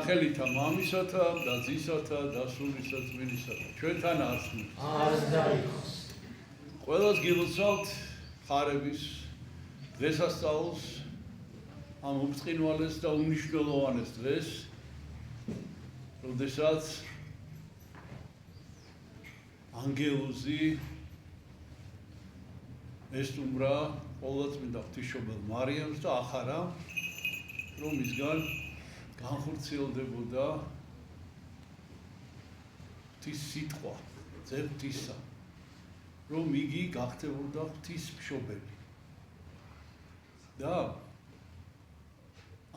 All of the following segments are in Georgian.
სახელითა მამისათა და ძისათა და სულისა წმინდისათა ჩვენთან არს. ყველას გილოცავთ ხარების დღესასწაულს ამ უბწყინვალეს და უმნიშვნელოვანეს დღეს, როდესაც ანგელოზი ესტუმრა ყოვლადწმინდა ღვთისმშობელ მარიამს და ახარა, რომ მისგან განხორციელდებოდა ღვთის სიტყვა, ღვთისა, რომ იგი გახდებოდა ღვთისმშობელი. და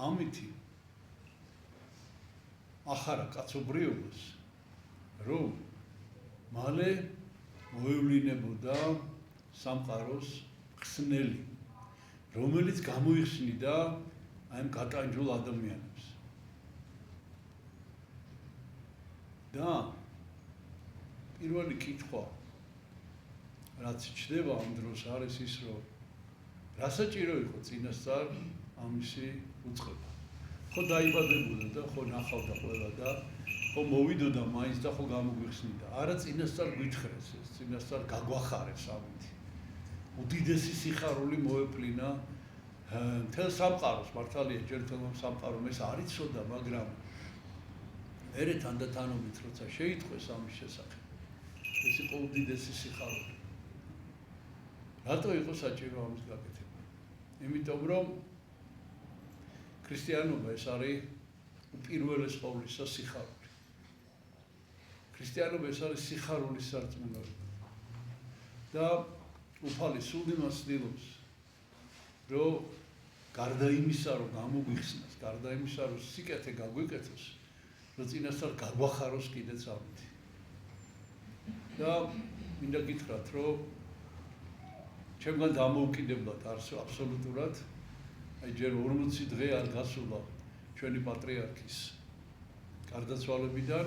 ამითი ახარა კაცობრიობას, რომ მალე მოევლინებოდა სამყაროს ხსნელი, რომელიც გამოიხსნიდა ამ გატანჯულ ადამიანებს. და პირველი კითხვა, რაც ჩდება ამ დროს არის ის, რომ რა საჭირო იყო წინასწარ ამისი უწყება. ხო დაიბადებოდა და ხო ნახავდა ყველა და ხო მოვიდოდა მაინც და ხო გამოგვიხსნიდა. არა წინასწარ გვითხრეს ეს, წინასწარ გაგვახარეს ამით. უდიდესი სიხარული მოეპლინა მთელ სამყაროს, მართალია ჯერ მთელ სამყარომ ეს არ იცოდა, მაგრამ მერე თანდათანობით როცა შეიტყვეს ამის შესახებ, ეს იყო უდიდესი სიხარული. რატო იყო საჭირო ამის გაკეთება? იმიტომ რომ ქრისტიანობა ეს არის უპირველეს ყოვლისა სიხარული. ქრისტიანობა ეს არის სიხარულის სარწმუნოება. და უფალი სულ იმას ცდილობს, რომ გარდა იმისა, რომ გამოგვიხსნას, გარდა იმისა, რომ სიკეთე გაგვიკეთოს, რომ წინასწარ გაგვახაროს კიდეც ამით. და მინდა გითხრათ, რომ ჩემგან დამოუკიდებლად არს აბსოლუტურად, აი ჯერ 40 დღე არ გასულა ჩვენი პატრიარქის გარდაცვალებიდან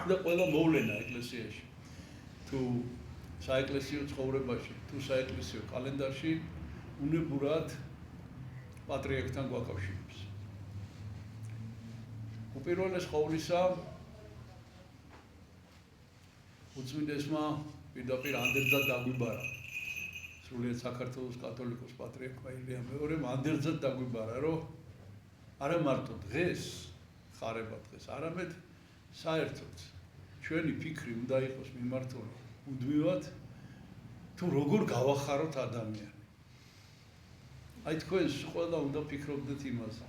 და ყველა მოვლენა ეკლესიაში. თუ საეკლესიო ცხოვრებაში, თუ საეკლესიო კალენდარში უნებურად პატრიარქთან გვაკავშირებს. უპირველეს ყოვლისა უწმინდესმა პირდაპირ ანდერძად დაგვიბარა. სრულიად საქართველოს კათოლიკოს პატრიარქმა ილია მეორემ ანდერძად დაგვიბარა, რომ არა მარტო დღეს, ხარება დღეს, არამედ საერთოდ ჩვენი ფიქრი უნდა იყოს მიმართული მუდმივად თუ როგორ გავახაროთ ადამიანი. აი თქვენ ყველა უნდა ფიქრობდეთ იმაზე.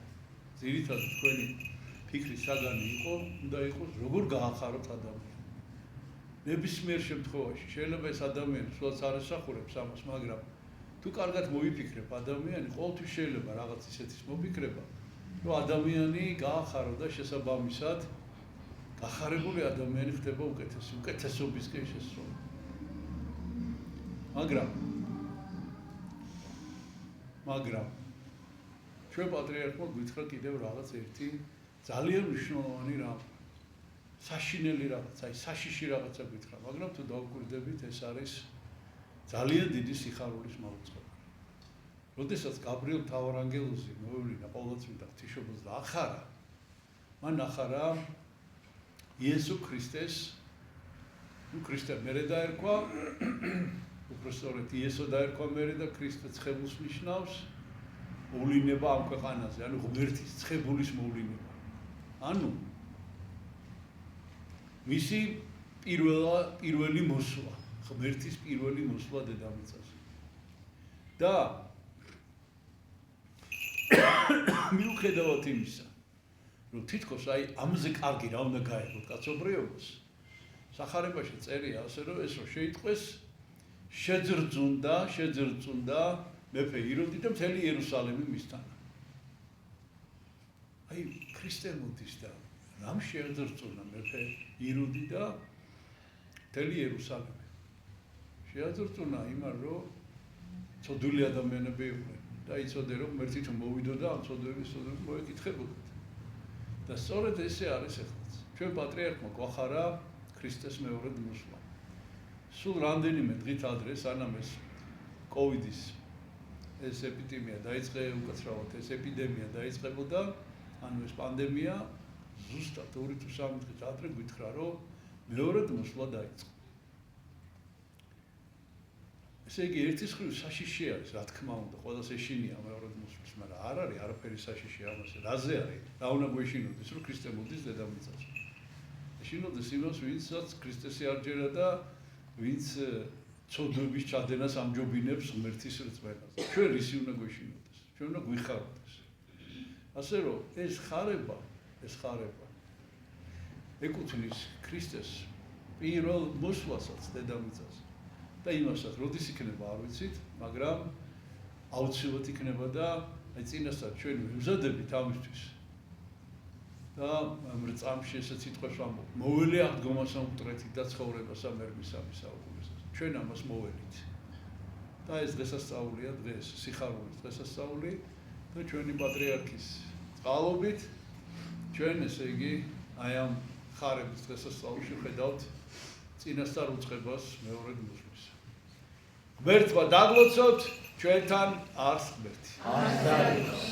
ძირითადად თქვენი ფიქრის საგანი უნდა იყოს როგორ გაახაროთ ადამიანი. ნებისმიერ შემთხვევაში შეიძლება ეს ადამიანი სულაც არ ესახურებს ამას, მაგრამ თუ კარგად მოიფიქრებ ადამიანი, ყოველთვის შეიძლება რაღაც ისეთის მოფიქრება, რომ ადამიანი გაახარო და შესაბამისად გახარებული ადამიანი ხდება უკეთესი, უკეთესობისკენ შესროლა. მაგრამ ჩვენ პატრიარქმა გითხრა კიდევ რაღაც ერთი ძალიან მნიშვნელოვანი რამ. საშინელი რაღაცა, საშიში რაღაცა გითხრა, მაგრამ თუ დავუკვირდებით, ეს არის ძალიან დიდი სიხარულის მაუწყებელი. როდესაც გაბრიელ მთავარანგელოზი მოევლინა ყოვლადწმინდა ღვთისმშობელს და ახარა, მან ახარა იესო ქრისტეს, ქრისტე მერე დაერქვა, უпростоრეთ იესო დაერქვა მერე და ქრისტე ცხებულს ნიშნავს მოვლინება ამ ქვეყანაზე, ანუ ღმერთის ცხებულის მოვლინება. ანუ მისი პირველი მოსვლა, ღმერთის პირველი მოსვლა დედამიწაზე. და მიუხედავად იმისა, რომ თითქოს აი ამზე კარგი რა უნდა გაეღოთ კაცობრიობას, სახარებაში წერია ასე, რომ ეს რომ შეიტყვეს, შეძრწუნდა მეფე იროდი და მთელი იერუსალიმი მისთან. აი ქრისტე მოდის და რამ შეძრწუნა მეფე იროდი და მთელი იერუსალიმი. შეძრწუნა იმან, რომ ცოდვილი ადამიანები იყვნენ და იცოდე, რომ ღმერთი თუ მოვიდოდა, ამ ცოდვების მოეკითხებოდათ. და სწორედ ესე არის ეხლაც. ჩვენ პატრიარქმა გვახარა ქრისტეს მეორედ მოსვლა. სულ რამდენიმე დღით ადრე, სანამ ეს კოვიდის ეს ეპიდემია დაიწყე, უკაცრავად ეს ეპიდემია დაიწყებოდა, ანუ ეს პანდემია ზუსტად 2 თუ 3 დღის ადრე გითხრა, რომ მეორედ მოსვლა დაიწყო. ესე იგი, ერთის მხრივ საშიში არის, რა თქმა უნდა, ყველას ეშინია მეორედ მოსვლის, მაგრამ არ არის არაფერი საშიში ამაზე. რაზე არის? რა უნდა გვეშინოდეს, რომ ქრისტე მოდის დედამიწაზე. ეშინოდეს იმას, ვინცაც ქრისტესი არ ჯერა და ვინც ცოდვების ჩადენას ამჯობინებს ღმერთის რწმენაზე. ჩვენ ისი უნდა გვეშინოდეს, ჩვენ უნდა გვიხარდეს. ასე რომ ეს ხარება ეკუთვნის ქრისტეს პირველ მოსვლასაც დედამიწაზე. და იმასაც, როდის იქნება არ ვიცით, მაგრამ აუცილებლად იქნება და აი წინასწარ ჩვენ ვიმზადებით ამისთვის. და მრწამში ესეც სიტყვას ვამბობ, მოველე აღდგომასა უტრეთით და ცხოვრებასა მერმისამი საუკუნეზე. ჩვენ ამას მოველით. და ეს დღესასწაულია დღეს, სიხარულის დღესასწაული და ჩვენი პატრიარქის წყალობით ჩვენ ესე იგი აი ამ ხარების დღესასწაულში ხედავთ წინასწარ უწყებას მეორედ მოსვლის. ღმერთმა დაგლოცოთ ჩვენთან არს ღმერთი. არ დაიგოს.